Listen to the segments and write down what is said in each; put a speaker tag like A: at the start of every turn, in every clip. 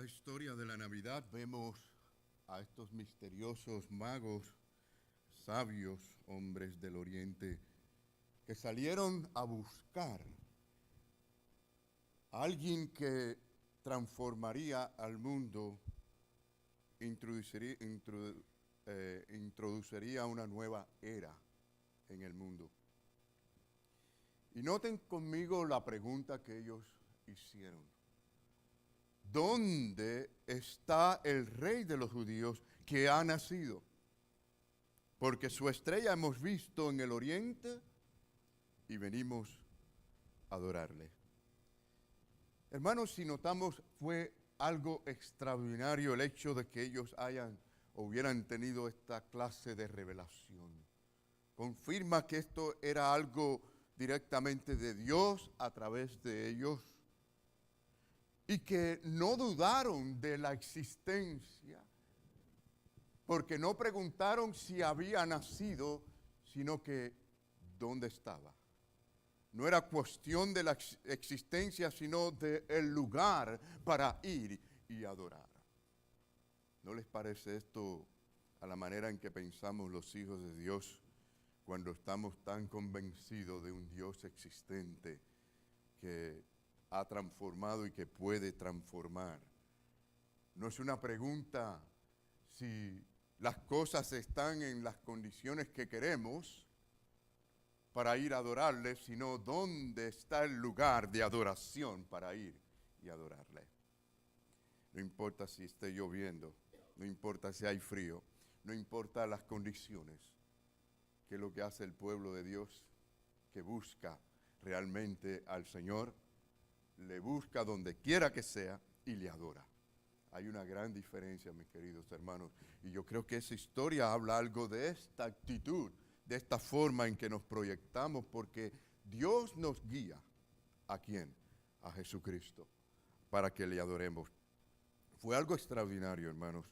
A: esta historia de la Navidad vemos a estos misteriosos magos, sabios, hombres del Oriente, que salieron a buscar a alguien que transformaría al mundo, introduciría una nueva era en el mundo. Y noten conmigo la pregunta que ellos hicieron. ¿Dónde está el rey de los judíos que ha nacido? Porque su estrella hemos visto en el oriente y venimos a adorarle. Hermanos, si notamos, fue algo extraordinario el hecho de que ellos hubieran tenido esta clase de revelación. Confirma que esto era algo directamente de Dios a través de ellos. Y que no dudaron de la existencia, porque no preguntaron si había nacido, sino que dónde estaba. No era cuestión de la existencia, sino del lugar para ir y adorar. ¿No les parece esto a la manera en que pensamos los hijos de Dios cuando estamos tan convencidos de un Dios existente que ha transformado y que puede transformar? No es una pregunta si las cosas están en las condiciones que queremos para ir a adorarle, sino dónde está el lugar de adoración para ir y adorarle. No importa si esté lloviendo, no importa si hay frío, no importa las condiciones. ¿Qué es lo que hace el pueblo de Dios que busca realmente al Señor? Le busca donde quiera que sea y le adora. Hay una gran diferencia, mis queridos hermanos, y yo creo que esa historia habla algo de esta actitud, de esta forma en que nos proyectamos, porque Dios nos guía. ¿A quién? A Jesucristo, para que le adoremos. Fue algo extraordinario, hermanos,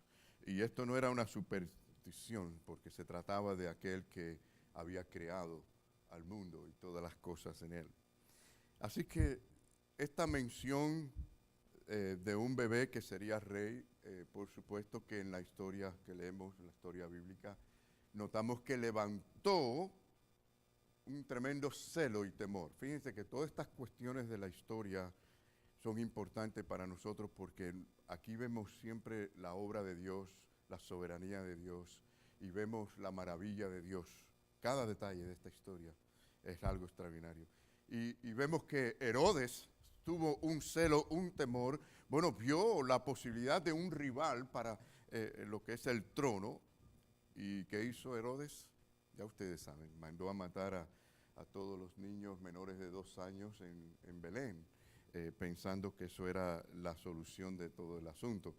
A: y esto no era una superstición, porque se trataba de aquel que había creado al mundo y todas las cosas en él. Así que esta mención de un bebé que sería rey, por supuesto que en la historia que leemos, en la historia bíblica, notamos que levantó un tremendo celo y temor. Fíjense que todas estas cuestiones de la historia son importantes para nosotros porque aquí vemos siempre la obra de Dios, la soberanía de Dios y vemos la maravilla de Dios. Cada detalle de esta historia es algo extraordinario. Y vemos que Herodes tuvo un celo, un temor, vio la posibilidad de un rival para lo que es el trono. ¿Y qué hizo Herodes? Ya ustedes saben, mandó a matar a todos los niños menores de 2 años en Belén, pensando que eso era la solución de todo el asunto.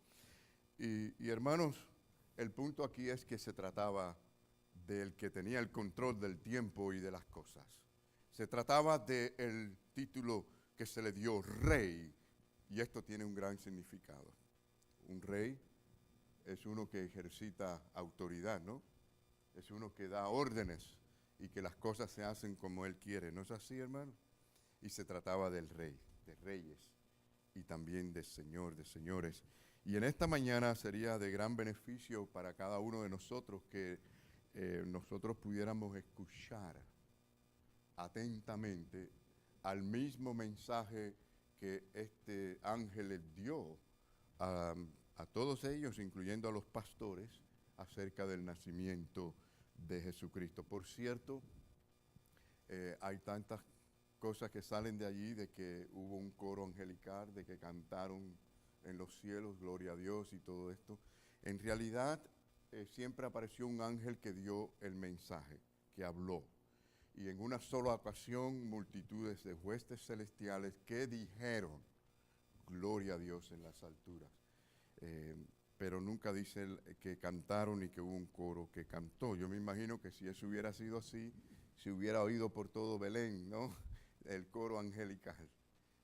A: Y hermanos, el punto aquí es que se trataba del que tenía el control del tiempo y de las cosas. Se trataba del título que se le dio rey, y esto tiene un gran significado. Un rey es uno que ejercita autoridad, ¿no? Es uno que da órdenes y que las cosas se hacen como él quiere. ¿No es así, hermano? Y se trataba del rey, de reyes, y también de Señor, de señores. Y en esta mañana sería de gran beneficio para cada uno de nosotros que nosotros pudiéramos escuchar atentamente al mismo mensaje que este ángel les dio a todos ellos, incluyendo a los pastores, acerca del nacimiento de Jesucristo. Por cierto, hay tantas cosas que salen de allí, de que hubo un coro angelical, de que cantaron en los cielos, gloria a Dios y todo esto. En realidad, siempre apareció un ángel que dio el mensaje, que habló. Y en una sola ocasión, multitudes de huestes celestiales que dijeron, gloria a Dios en las alturas. Pero nunca dice que cantaron y que hubo un coro que cantó. Yo me imagino que si eso hubiera sido así, se hubiera oído por todo Belén, ¿no? El coro angelical.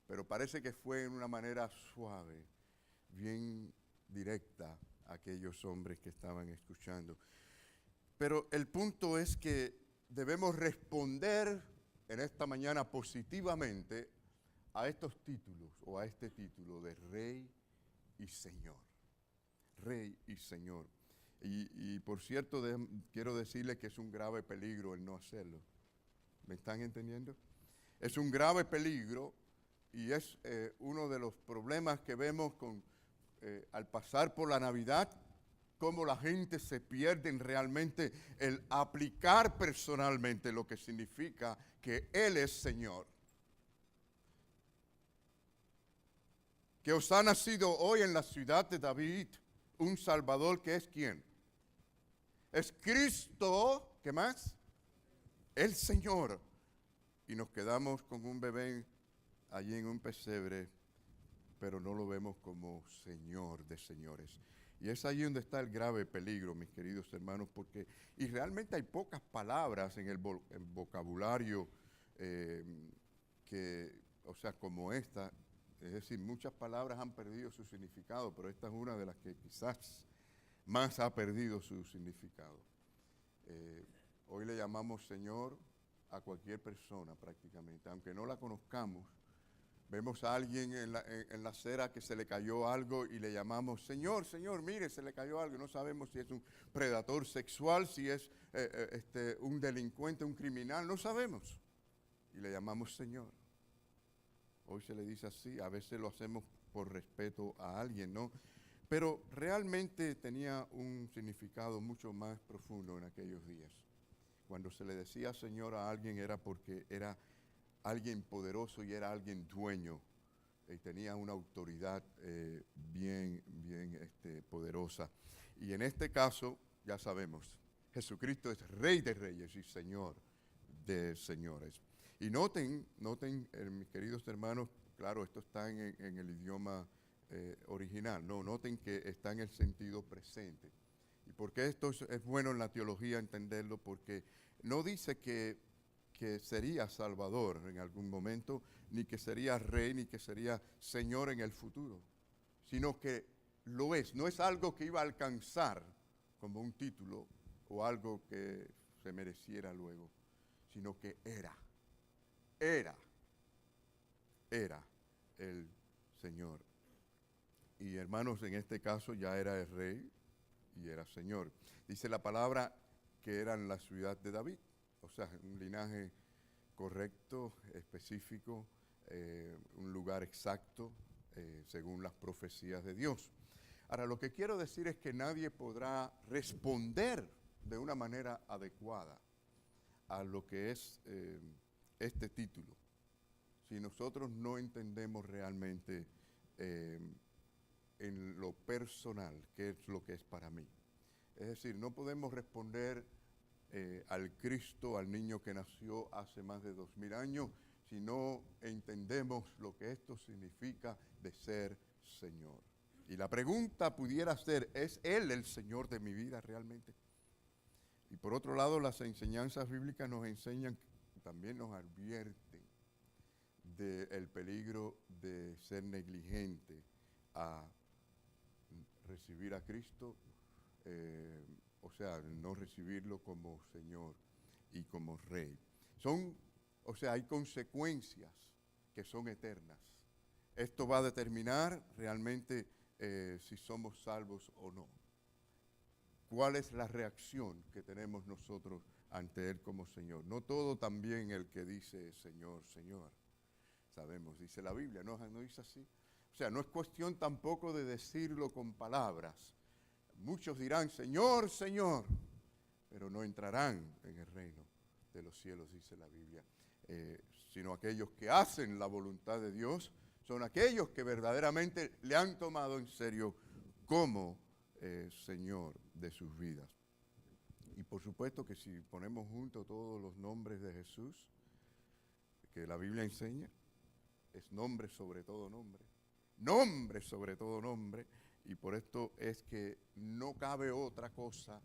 A: Pero parece que fue en una manera suave, bien directa, a aquellos hombres que estaban escuchando. Pero el punto es que debemos responder en esta mañana positivamente a estos títulos o a este título de rey y Señor. Rey y Señor. Y por cierto, quiero decirle que es un grave peligro el no hacerlo. ¿Me están entendiendo? Es un grave peligro y es uno de los problemas que vemos al pasar por la Navidad, cómo la gente se pierde en realmente el aplicar personalmente lo que significa que Él es Señor. Que os ha nacido hoy en la ciudad de David un Salvador, que es ¿quién? Es Cristo, ¿qué más? El Señor. Y nos quedamos con un bebé allí en un pesebre, pero no lo vemos como Señor de señores. Y es ahí donde está el grave peligro, mis queridos hermanos, porque y realmente hay pocas palabras en el vocabulario como esta. Es decir, muchas palabras han perdido su significado, pero esta es una de las que quizás más ha perdido su significado. Hoy le llamamos Señor a cualquier persona prácticamente, aunque no la conozcamos. Vemos a alguien en la acera que se le cayó algo y le llamamos, Señor, Señor, mire, se le cayó algo. No sabemos si es un predador sexual, si es un delincuente, un criminal, no sabemos. Y le llamamos Señor. Hoy se le dice así, a veces lo hacemos por respeto a alguien, ¿no? Pero realmente tenía un significado mucho más profundo en aquellos días. Cuando se le decía Señor a alguien era porque era alguien poderoso y era alguien dueño y tenía una autoridad bien poderosa. Y en este caso, ya sabemos, Jesucristo es Rey de Reyes y Señor de Señores. Y noten, mis queridos hermanos, claro, esto está en el idioma original, no, noten que está en el sentido presente. ¿Y por qué esto es bueno en la teología entenderlo? Porque no dice que sería Salvador en algún momento, ni que sería Rey, ni que sería Señor en el futuro, sino que lo es. No es algo que iba a alcanzar como un título o algo que se mereciera luego, sino que era el Señor. Y hermanos, en este caso ya era el Rey y era Señor. Dice la palabra que era en la ciudad de David, o sea, un linaje correcto, específico, un lugar exacto, según las profecías de Dios. Ahora, lo que quiero decir es que nadie podrá responder de una manera adecuada a lo que es este título, si nosotros no entendemos realmente en lo personal qué es lo que es para mí. Es decir, no podemos responder al Cristo, al niño que nació hace más de 2000 años, si no entendemos lo que esto significa de ser Señor. Y la pregunta pudiera ser, ¿es Él el Señor de mi vida realmente? Y por otro lado, las enseñanzas bíblicas nos enseñan, también nos advierten del peligro de ser negligente a recibir a Cristo, o sea, no recibirlo como Señor y como Rey. Hay consecuencias que son eternas. Esto va a determinar realmente si somos salvos o no. ¿Cuál es la reacción que tenemos nosotros ante Él como Señor? No todo también el que dice Señor, Señor. Sabemos, dice la Biblia, ¿no dice así? O sea, no es cuestión tampoco de decirlo con palabras. Muchos dirán, Señor, Señor, pero no entrarán en el reino de los cielos, dice la Biblia. Sino aquellos que hacen la voluntad de Dios, son aquellos que verdaderamente le han tomado en serio como Señor de sus vidas. Y por supuesto que si ponemos juntos todos los nombres de Jesús que la Biblia enseña, es nombre sobre todo nombre, nombre sobre todo nombre, y por esto es que no cabe otra cosa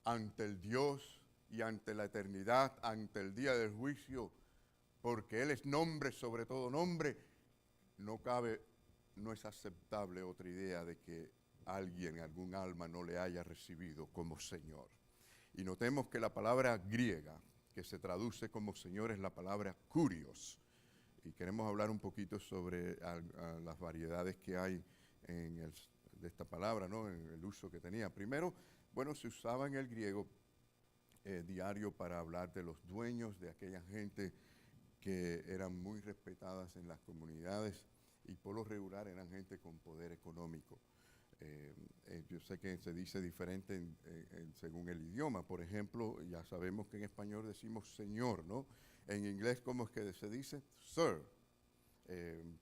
A: ante el Dios y ante la eternidad, ante el día del juicio, porque Él es nombre sobre todo nombre, no es aceptable otra idea de que alguien, algún alma no le haya recibido como Señor. Y notemos que la palabra griega que se traduce como Señor es la palabra kurios. Y queremos hablar un poquito sobre las variedades que hay de esta palabra, ¿no? En el uso que tenía. Primero, bueno, se usaba en el griego diario para hablar de los dueños, de aquella gente que eran muy respetadas en las comunidades y por lo regular eran gente con poder económico. Yo sé que se dice diferente según el idioma. Por ejemplo, ya sabemos que en español decimos señor, ¿no? En inglés, ¿cómo es que se dice? Sir.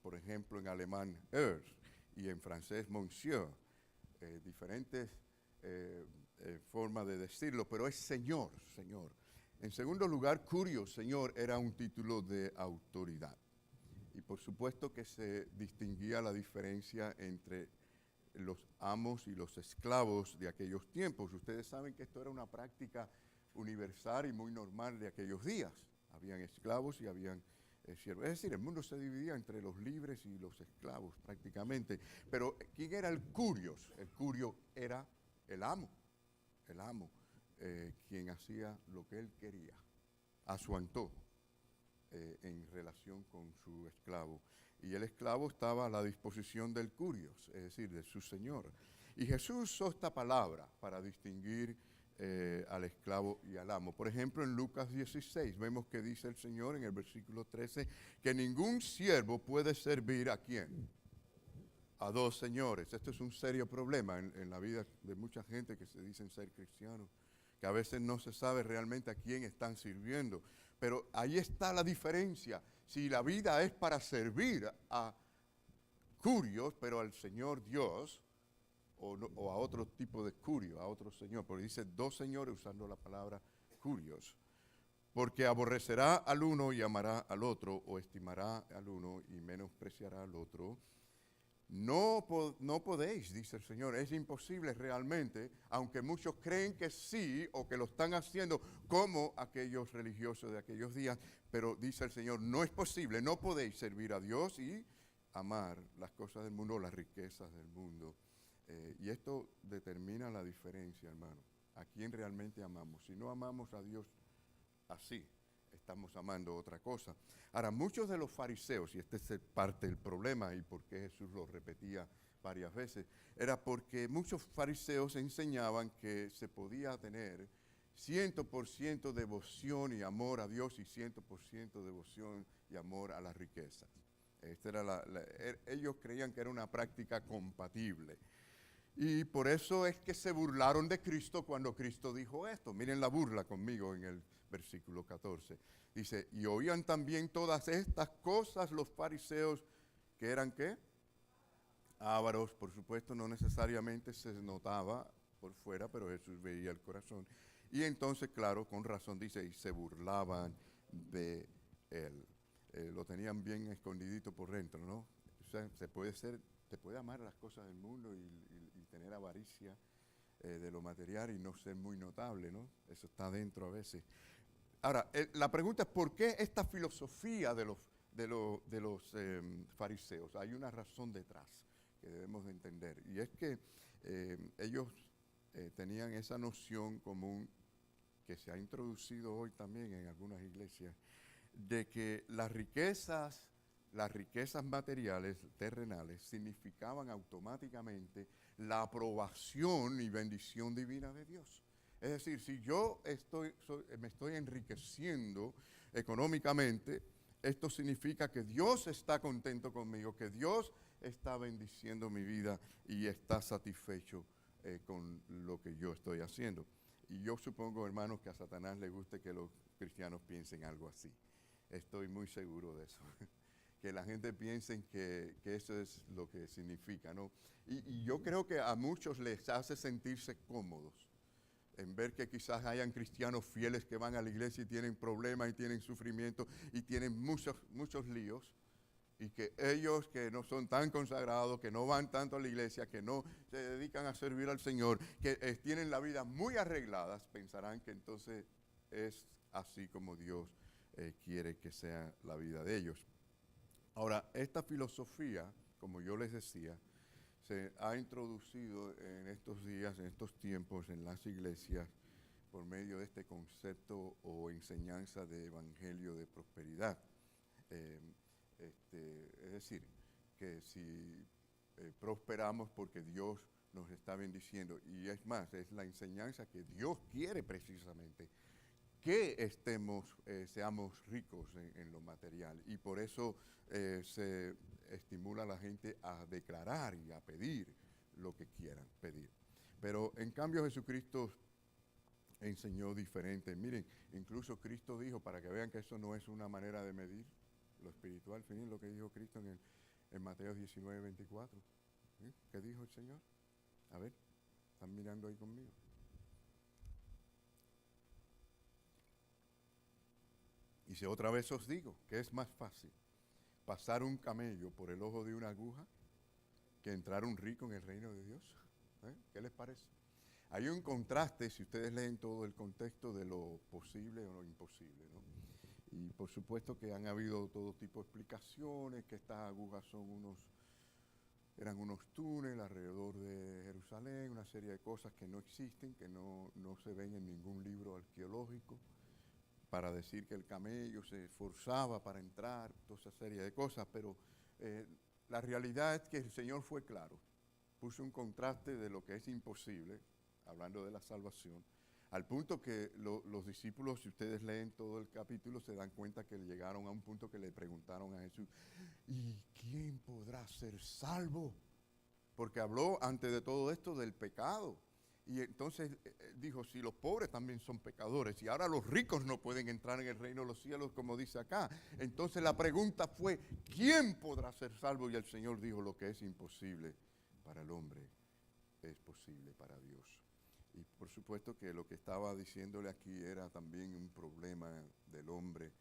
A: Por ejemplo, en alemán, Herr, y en francés, Monsieur. Diferentes formas de decirlo, pero es señor, señor. En segundo lugar, curio, señor, era un título de autoridad. Y por supuesto que se distinguía la diferencia entre los amos y los esclavos de aquellos tiempos. Ustedes saben que esto era una práctica universal y muy normal de aquellos días. Habían esclavos y habían siervos. Es decir, el mundo se dividía entre los libres y los esclavos prácticamente. Pero ¿quién era el curios? El curio era el amo, quien hacía lo que él quería, a su antojo, en relación con su esclavo. Y el esclavo estaba a la disposición del curios, es decir, de su señor. Y Jesús usó esta palabra para distinguir al esclavo y al amo. Por ejemplo, en Lucas 16 vemos que dice el Señor en el versículo 13 que ningún siervo puede servir ¿a quién? A dos señores. Esto es un serio problema en la vida de mucha gente que se dicen ser cristianos, que a veces no se sabe realmente a quién están sirviendo. Pero ahí está la diferencia. Si la vida es para servir a curios, pero al Señor Dios, o a otro tipo de curio, a otro señor, porque dice dos señores usando la palabra curios, porque aborrecerá al uno y amará al otro, o estimará al uno y menospreciará al otro. No podéis, dice el Señor, es imposible realmente, aunque muchos creen que sí o que lo están haciendo como aquellos religiosos de aquellos días, pero dice el Señor, no es posible, no podéis servir a Dios y amar las cosas del mundo, las riquezas del mundo. Y esto determina la diferencia, hermano, a quién realmente amamos. Si no amamos a Dios así, estamos amando otra cosa. Ahora, muchos de los fariseos, y este es parte del problema y por qué Jesús lo repetía varias veces, era porque muchos fariseos enseñaban que se podía tener 100% devoción y amor a Dios y 100% devoción y amor a las riquezas. Ellos creían que era una práctica compatible. Y por eso es que se burlaron de Cristo cuando Cristo dijo esto. Miren la burla conmigo en el versículo 14. Dice, y oían también todas estas cosas los fariseos, que eran ¿qué? Ávaros, por supuesto, no necesariamente se notaba por fuera, pero Jesús veía el corazón. Y entonces, claro, con razón dice, y se burlaban de él. Lo tenían bien escondidito por dentro, ¿no? O sea, se puede amar las cosas del mundo y tener avaricia de lo material y no ser muy notable, ¿no? Eso está dentro a veces. Ahora, la pregunta es ¿por qué esta filosofía de los fariseos? Hay una razón detrás que debemos de entender, y es que ellos tenían esa noción común que se ha introducido hoy también en algunas iglesias, de que las riquezas materiales, terrenales, significaban automáticamente la aprobación y bendición divina de Dios. Es decir, si yo me estoy enriqueciendo económicamente, esto significa que Dios está contento conmigo, que Dios está bendiciendo mi vida y está satisfecho con lo que yo estoy haciendo. Y yo supongo, hermanos, que a Satanás le guste que los cristianos piensen algo así. Estoy muy seguro de eso. Que la gente piense que eso es lo que significa, ¿no? Y yo creo que a muchos les hace sentirse cómodos en ver que quizás hayan cristianos fieles que van a la iglesia y tienen problemas y tienen sufrimiento y tienen muchos líos, y que ellos que no son tan consagrados, que no van tanto a la iglesia, que no se dedican a servir al Señor, que tienen la vida muy arreglada, pensarán que entonces es así como Dios quiere que sea la vida de ellos. Ahora, esta filosofía, como yo les decía, se ha introducido en estos días, en estos tiempos, en las iglesias, por medio de este concepto o enseñanza de evangelio de prosperidad. Es decir, que si prosperamos porque Dios nos está bendiciendo. Y es más, es la enseñanza que Dios quiere precisamente, que seamos ricos en lo material. Y por eso se estimula a la gente a declarar y a pedir lo que quieran pedir. Pero en cambio Jesucristo enseñó diferente. Miren, incluso Cristo dijo, para que vean que eso no es una manera de medir lo espiritual, miren lo que dijo Cristo en Mateo 19, 24. ¿Sí? ¿Qué dijo el Señor? A ver, ¿están mirando ahí conmigo? Dice, otra vez os digo, que es más fácil pasar un camello por el ojo de una aguja que entrar un rico en el reino de Dios. ¿Qué les parece? Hay un contraste, si ustedes leen todo el contexto, de lo posible o lo imposible, ¿no? Y por supuesto que han habido todo tipo de explicaciones, que estas agujas eran unos túneles alrededor de Jerusalén, una serie de cosas que no existen, que no se ven en ningún libro arqueológico, para decir que el camello se esforzaba para entrar, toda esa serie de cosas, pero la realidad es que el Señor fue claro, puso un contraste de lo que es imposible, hablando de la salvación, al punto que los discípulos, si ustedes leen todo el capítulo, se dan cuenta que llegaron a un punto que le preguntaron a Jesús, ¿y quién podrá ser salvo? Porque habló antes de todo esto del pecado. Y entonces dijo, si los pobres también son pecadores y ahora los ricos no pueden entrar en el reino de los cielos, como dice acá. Entonces la pregunta fue, ¿quién podrá ser salvo? Y el Señor dijo, lo que es imposible para el hombre es posible para Dios. Y por supuesto que lo que estaba diciéndole aquí era también un problema del hombre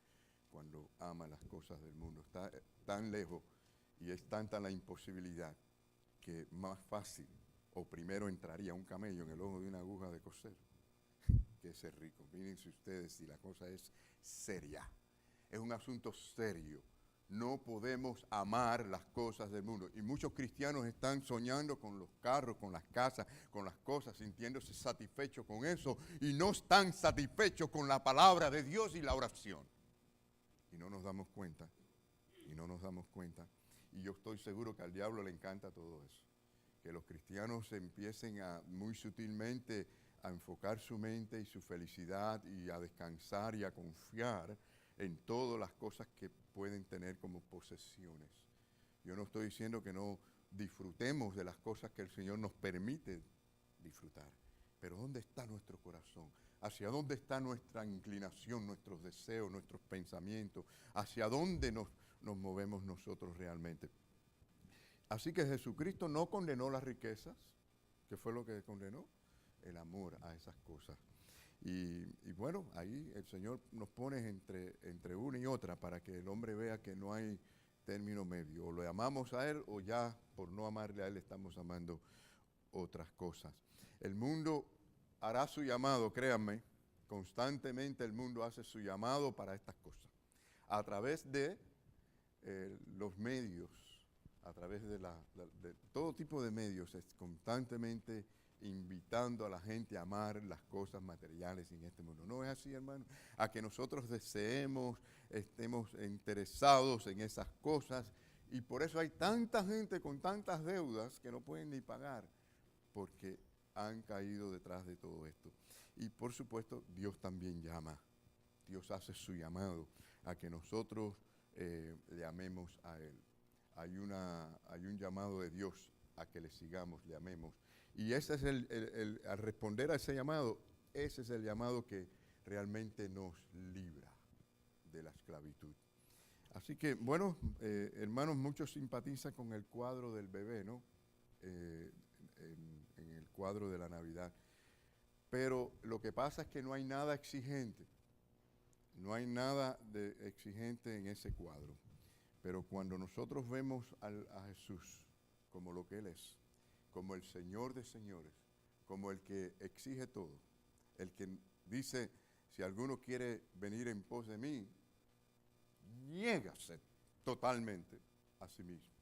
A: cuando ama las cosas del mundo. Está tan lejos y es tanta la imposibilidad que más fácil o primero entraría un camello en el ojo de una aguja de coser que ser rico. Mírense ustedes si la cosa es seria. Es un asunto serio. No podemos amar las cosas del mundo. Y muchos cristianos están soñando con los carros, con las casas, con las cosas, sintiéndose satisfechos con eso y no están satisfechos con la palabra de Dios y la oración. Y no nos damos cuenta. Y yo estoy seguro que al diablo le encanta todo eso. Que los cristianos empiecen muy sutilmente a enfocar su mente y su felicidad y a descansar y a confiar en todas las cosas que pueden tener como posesiones. Yo no estoy diciendo que no disfrutemos de las cosas que el Señor nos permite disfrutar, pero ¿dónde está nuestro corazón? ¿Hacia dónde está nuestra inclinación, nuestros deseos, nuestros pensamientos? ¿Hacia dónde nos movemos nosotros realmente? Así que Jesucristo no condenó las riquezas, que fue lo que condenó, el amor a esas cosas. Y bueno, ahí el Señor nos pone entre una y otra para que el hombre vea que no hay término medio. O le amamos a Él o ya por no amarle a Él estamos amando otras cosas. El mundo hará su llamado, créanme, constantemente el mundo hace su llamado para estas cosas. A través de los medios, a través de todo tipo de medios, es constantemente invitando a la gente a amar las cosas materiales en este mundo. ¿No es así, hermano? A que nosotros deseemos, estemos interesados en esas cosas y por eso hay tanta gente con tantas deudas que no pueden ni pagar porque han caído detrás de todo esto. Y por supuesto, Dios también llama. Dios hace su llamado a que nosotros le amemos a Él. Hay un llamado de Dios a que le sigamos, le amemos. Y ese es al responder a ese llamado, ese es el llamado que realmente nos libra de la esclavitud. Así que, bueno, hermanos, muchos simpatizan con el cuadro del bebé, ¿no? En el cuadro de la Navidad. Pero lo que pasa es que no hay nada exigente. No hay nada de exigente en ese cuadro. Pero cuando nosotros vemos a Jesús como lo que Él es, como el Señor de señores, como el que exige todo, el que dice, si alguno quiere venir en pos de mí, niégase totalmente a sí mismo.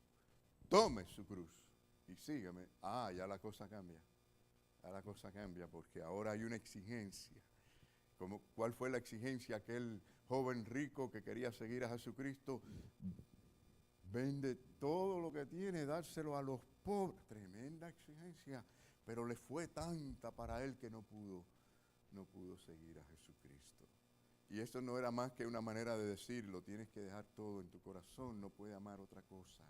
A: Tome su cruz y sígame. Ya la cosa cambia. Ya la cosa cambia porque ahora hay una exigencia. ¿Cuál fue la exigencia? Aquel joven rico que quería seguir a Jesucristo, vende todo lo que tiene, dárselo a los pobre, tremenda exigencia, pero le fue tanta para él que no pudo seguir a Jesucristo. Y esto no era más que una manera de decirlo, tienes que dejar todo en tu corazón, no puedes amar otra cosa.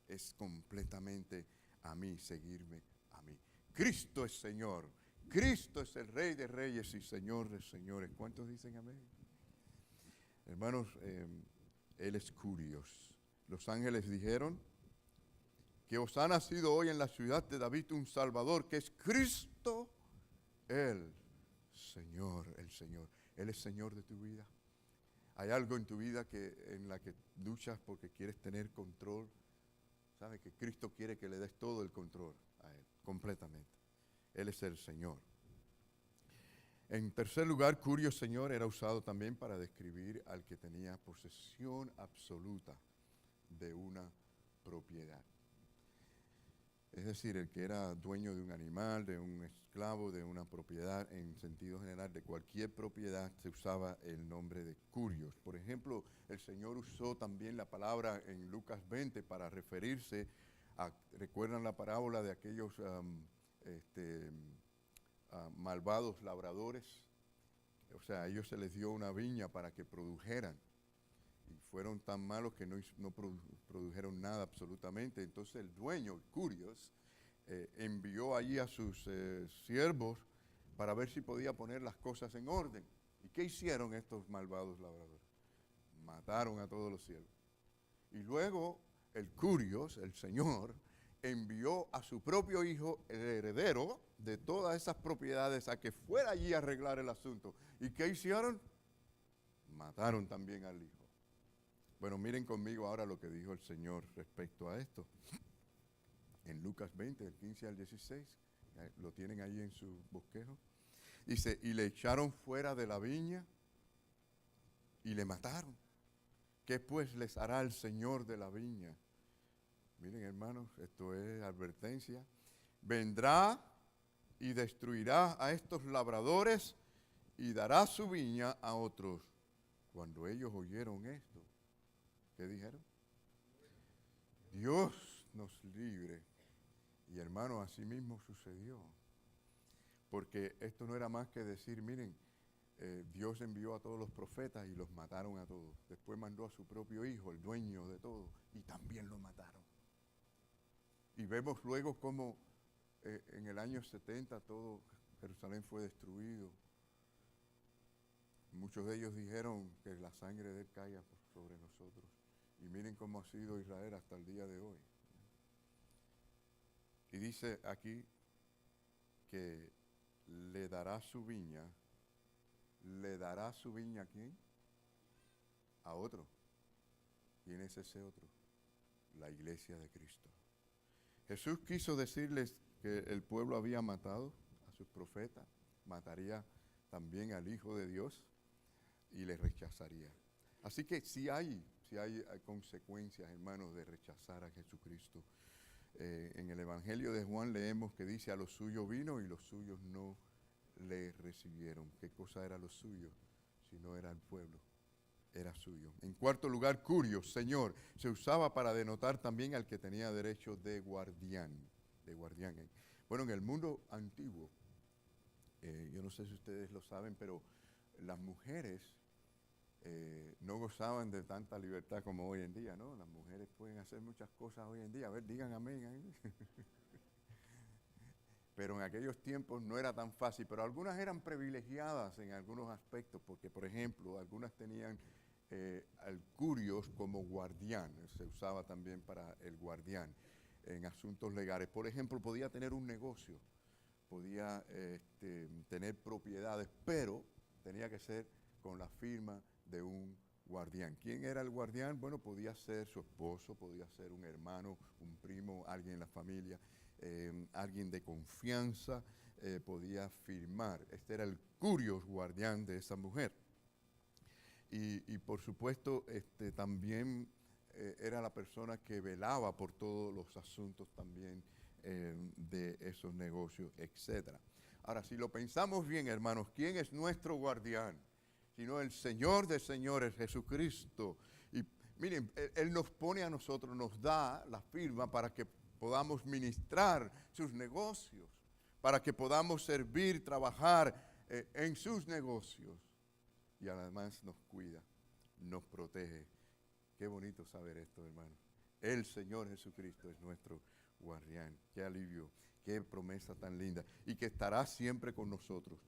A: Es completamente a mí, seguirme a mí. Cristo es Señor, Cristo es el Rey de Reyes y Señor de Señores. ¿Cuántos dicen amén? Hermanos, Él es Curios. Los ángeles dijeron que os ha nacido hoy en la ciudad de David un Salvador, que es Cristo, el Señor, el Señor. Él es Señor de tu vida. Hay algo en tu vida en la que luchas porque quieres tener control. Sabes que Cristo quiere que le des todo el control a Él, completamente. Él es el Señor. En tercer lugar, Curio Señor era usado también para describir al que tenía posesión absoluta de una propiedad. Es decir, el que era dueño de un animal, de un esclavo, de una propiedad, en sentido general, de cualquier propiedad, se usaba el nombre de curios. Por ejemplo, el Señor usó también la palabra en Lucas 20 para referirse a, ¿recuerdan la parábola de aquellos malvados labradores? O sea, a ellos se les dio una viña para que produjeran. Y fueron tan malos que no produjeron nada absolutamente. Entonces el dueño, Curios, envió allí a sus siervos para ver si podía poner las cosas en orden. ¿Y qué hicieron estos malvados labradores? Mataron a todos los siervos. Y luego el Curios, el Señor, envió a su propio hijo, el heredero de todas esas propiedades, a que fuera allí a arreglar el asunto. ¿Y qué hicieron? Mataron también al hijo. Bueno, miren conmigo ahora lo que dijo el Señor respecto a esto. En Lucas 20, del 15 al 16, lo tienen ahí en su bosquejo. Dice, y le echaron fuera de la viña y le mataron. ¿Qué pues les hará el Señor de la viña? Miren, hermanos, esto es advertencia. Vendrá y destruirá a estos labradores y dará su viña a otros. Cuando ellos oyeron esto, ¿qué dijeron? Dios nos libre. Y hermano, así mismo sucedió. Porque esto no era más que decir, miren, Dios envió a todos los profetas y los mataron a todos. Después mandó a su propio hijo, el dueño de todo, y también lo mataron. Y vemos luego cómo en el año 70 todo Jerusalén fue destruido. Muchos de ellos dijeron que la sangre de él caiga sobre nosotros. Y miren cómo ha sido Israel hasta el día de hoy. Y dice aquí que le dará su viña. ¿Le dará su viña a quién? A otro. ¿Quién es ese otro? La iglesia de Cristo. Jesús quiso decirles que el pueblo había matado a sus profetas, mataría también al Hijo de Dios y le rechazaría. Así que sí hay consecuencias, hermanos, de rechazar a Jesucristo. En el Evangelio de Juan leemos que dice, a los suyos vino y los suyos no le recibieron. ¿Qué cosa era lo suyo? Si no era el pueblo, era suyo. En cuarto lugar, curio, señor, se usaba para denotar también al que tenía derecho de guardián. Bueno, en el mundo antiguo, yo no sé si ustedes lo saben, pero las mujeres no gozaban de tanta libertad como hoy en día, ¿no? Las mujeres pueden hacer muchas cosas hoy en día. A ver, digan amén ahí. Pero en aquellos tiempos no era tan fácil, pero algunas eran privilegiadas en algunos aspectos, porque, por ejemplo, algunas tenían al curios como guardián, se usaba también para el guardián en asuntos legales. Por ejemplo, podía tener un negocio, podía tener propiedades, pero tenía que ser con la firma de un guardián. ¿Quién era el guardián? Bueno, podía ser su esposo, podía ser un hermano, un primo, alguien en la familia, alguien de confianza, podía firmar. Este era el curios guardián de esa mujer. Y por supuesto, también era la persona que velaba por todos los asuntos también de esos negocios, etc. Ahora, si lo pensamos bien, hermanos, ¿quién es nuestro guardián? Sino el Señor de señores, Jesucristo. Y miren, Él nos pone a nosotros, nos da la firma para que podamos ministrar sus negocios, para que podamos servir, trabajar en sus negocios. Y además nos cuida, nos protege. Qué bonito saber esto, hermano. El Señor Jesucristo es nuestro guardián. Qué alivio, qué promesa tan linda. Y que estará siempre con nosotros.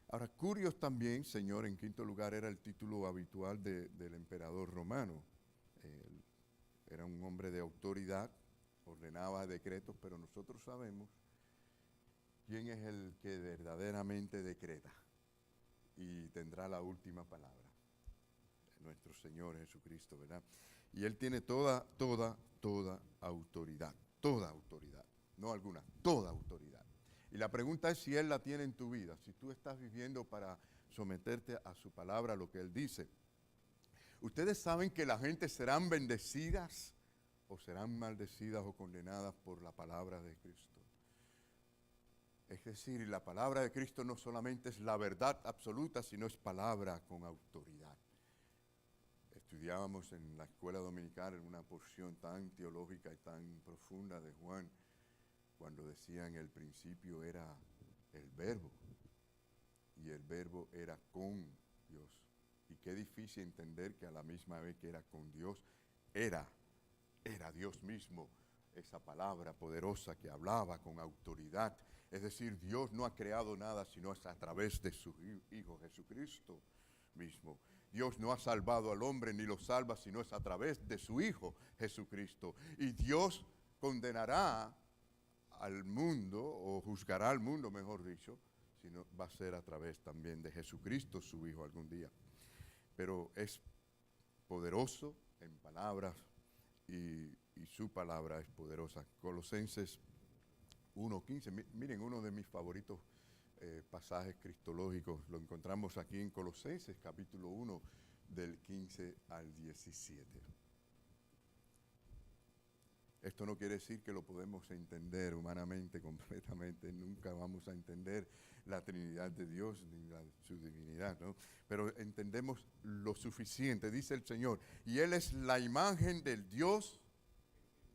A: Ahora, curios también, Señor, en quinto lugar, era el título habitual del emperador romano. Era un hombre de autoridad, ordenaba decretos, pero nosotros sabemos quién es el que verdaderamente decreta y tendrá la última palabra. Nuestro Señor Jesucristo, ¿verdad? Y Él tiene toda autoridad, no alguna, toda autoridad. Y la pregunta es si Él la tiene en tu vida, si tú estás viviendo para someterte a su palabra, a lo que Él dice. Ustedes saben que la gente serán bendecidas o serán maldecidas o condenadas por la palabra de Cristo. Es decir, la palabra de Cristo no solamente es la verdad absoluta, sino es palabra con autoridad. Estudiábamos en la escuela dominical en una porción tan teológica y tan profunda de Juan, cuando decía en el principio era el verbo, y el verbo era con Dios. Y qué difícil entender que a la misma vez que era con Dios, era Dios mismo, esa palabra poderosa que hablaba con autoridad. Es decir, Dios no ha creado nada sino es a través de su Hijo Jesucristo mismo. Dios no ha salvado al hombre ni lo salva sino es a través de su Hijo Jesucristo. Y Dios condenará al mundo, o juzgará al mundo, mejor dicho, sino va a ser a través también de Jesucristo, su Hijo, algún día. Pero es poderoso en palabras y su palabra es poderosa. Colosenses 1:15, miren, uno de mis favoritos pasajes cristológicos, lo encontramos aquí en Colosenses, capítulo 1, del 15 al 17. Esto no quiere decir que lo podemos entender humanamente completamente, nunca vamos a entender la Trinidad de Dios ni su divinidad, ¿no? Pero entendemos lo suficiente, dice el Señor, y Él es la imagen del Dios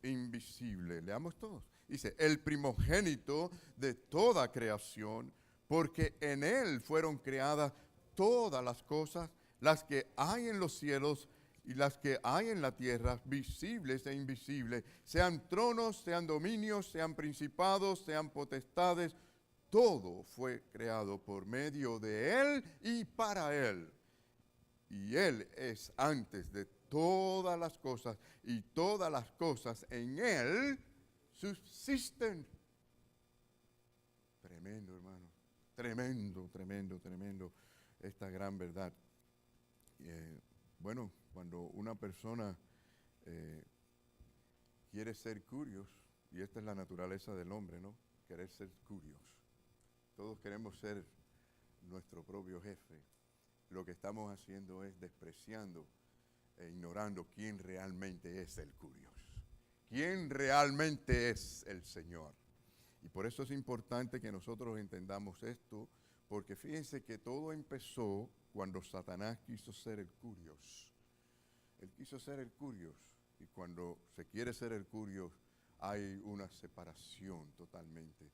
A: invisible. Leamos todos. Dice, el primogénito de toda creación, porque en Él fueron creadas todas las cosas, las que hay en los cielos y las que hay en la tierra, visibles e invisibles, sean tronos, sean dominios, sean principados, sean potestades, todo fue creado por medio de Él y para Él. Y Él es antes de todas las cosas, y todas las cosas en Él subsisten. Tremendo, hermano. Tremendo esta gran verdad. Bueno, cuando una persona quiere ser curios, y esta es la naturaleza del hombre, ¿no? Querer ser curios. Todos queremos ser nuestro propio jefe. Lo que estamos haciendo es despreciando e ignorando quién realmente es el curios. Quién realmente es el Señor. Y por eso es importante que nosotros entendamos esto, porque fíjense que todo empezó cuando Satanás quiso ser el curios. Él quiso ser el curios, y cuando se quiere ser el curios, hay una separación totalmente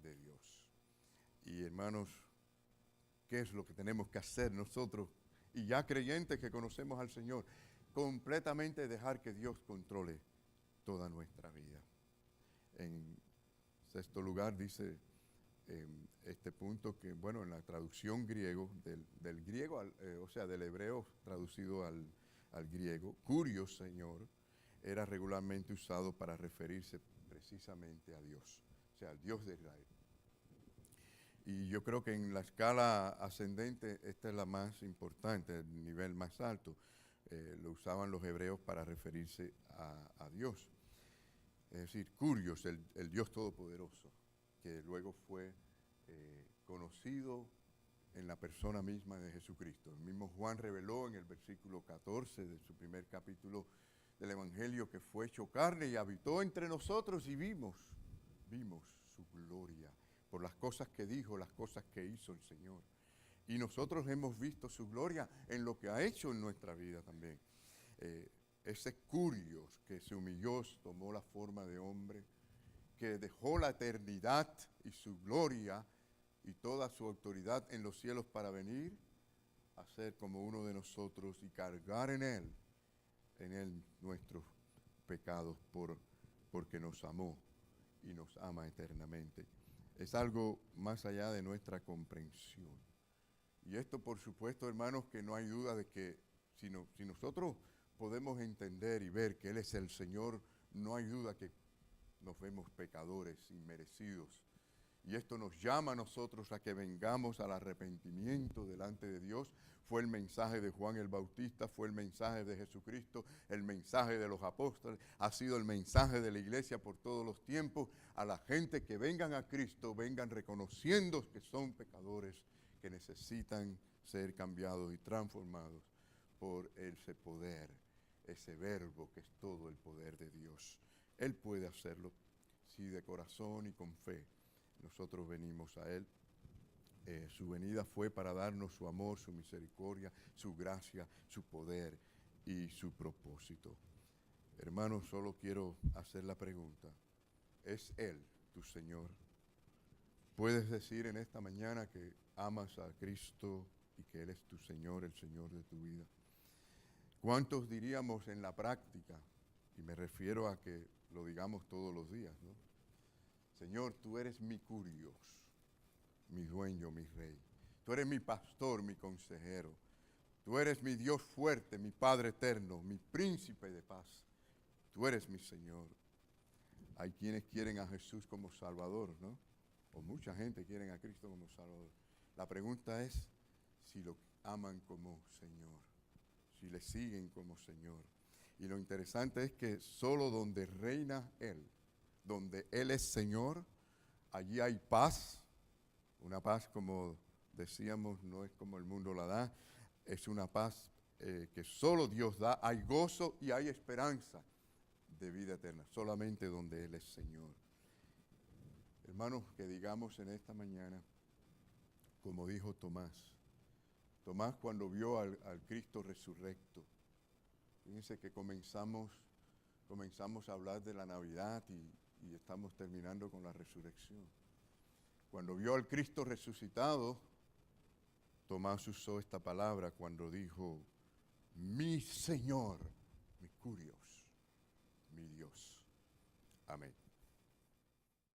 A: de Dios. Y hermanos, ¿qué es lo que tenemos que hacer nosotros? Y ya creyentes que conocemos al Señor, completamente dejar que Dios controle toda nuestra vida. En sexto lugar dice este punto que, bueno, en la traducción griego, del griego, o sea, del hebreo traducido al griego, curios, Señor, era regularmente usado para referirse precisamente a Dios, o sea, al Dios de Israel. Y yo creo que en la escala ascendente esta es la más importante, el nivel más alto. Lo usaban los hebreos para referirse a Dios. Es decir, curios, el Dios Todopoderoso, que luego fue conocido en la persona misma de Jesucristo. El mismo Juan reveló en el versículo 14 de su primer capítulo del Evangelio que fue hecho carne y habitó entre nosotros y vimos su gloria por las cosas que dijo, las cosas que hizo el Señor. Y nosotros hemos visto su gloria en lo que ha hecho en nuestra vida también. Ese curios que se humilló, tomó la forma de hombre que dejó la eternidad y su gloria y toda su autoridad en los cielos para venir a ser como uno de nosotros y cargar en Él nuestros pecados porque nos amó y nos ama eternamente. Es algo más allá de nuestra comprensión. Y esto, por supuesto, hermanos, que no hay duda de que si nosotros podemos entender y ver que Él es el Señor, no hay duda que nos vemos pecadores, inmerecidos. Y esto nos llama a nosotros a que vengamos al arrepentimiento delante de Dios. Fue el mensaje de Juan el Bautista, fue el mensaje de Jesucristo, el mensaje de los apóstoles, ha sido el mensaje de la iglesia por todos los tiempos. A la gente que vengan a Cristo, vengan reconociendo que son pecadores, que necesitan ser cambiados y transformados por ese poder, ese verbo que es todo el poder de Dios. Él puede hacerlo si de corazón y con fe nosotros venimos a Él. Su venida fue para darnos su amor, su misericordia, su gracia, su poder y su propósito. Hermanos, solo quiero hacer la pregunta. ¿Es Él tu Señor? ¿Puedes decir en esta mañana que amas a Cristo y que Él es tu Señor, el Señor de tu vida? ¿Cuántos diríamos en la práctica? Y me refiero a que lo digamos todos los días, ¿no? Señor, tú eres mi curios, mi dueño, mi rey. Tú eres mi pastor, mi consejero. Tú eres mi Dios fuerte, mi Padre eterno, mi príncipe de paz. Tú eres mi Señor. Hay quienes quieren a Jesús como Salvador, ¿no? O mucha gente quiere a Cristo como Salvador. La pregunta es si lo aman como Señor, si le siguen como Señor. Y lo interesante es que solo donde reina Él, donde Él es Señor, allí hay paz. Una paz, como decíamos, no es como el mundo la da, es una paz que solo Dios da. Hay gozo y hay esperanza de vida eterna, solamente donde Él es Señor. Hermanos, que digamos en esta mañana, como dijo Tomás cuando vio al Cristo resurrecto. Fíjense que comenzamos a hablar de la Navidad y estamos terminando con la resurrección. Cuando vio al Cristo resucitado, Tomás usó esta palabra cuando dijo, mi Señor, mi curios, mi Dios. Amén.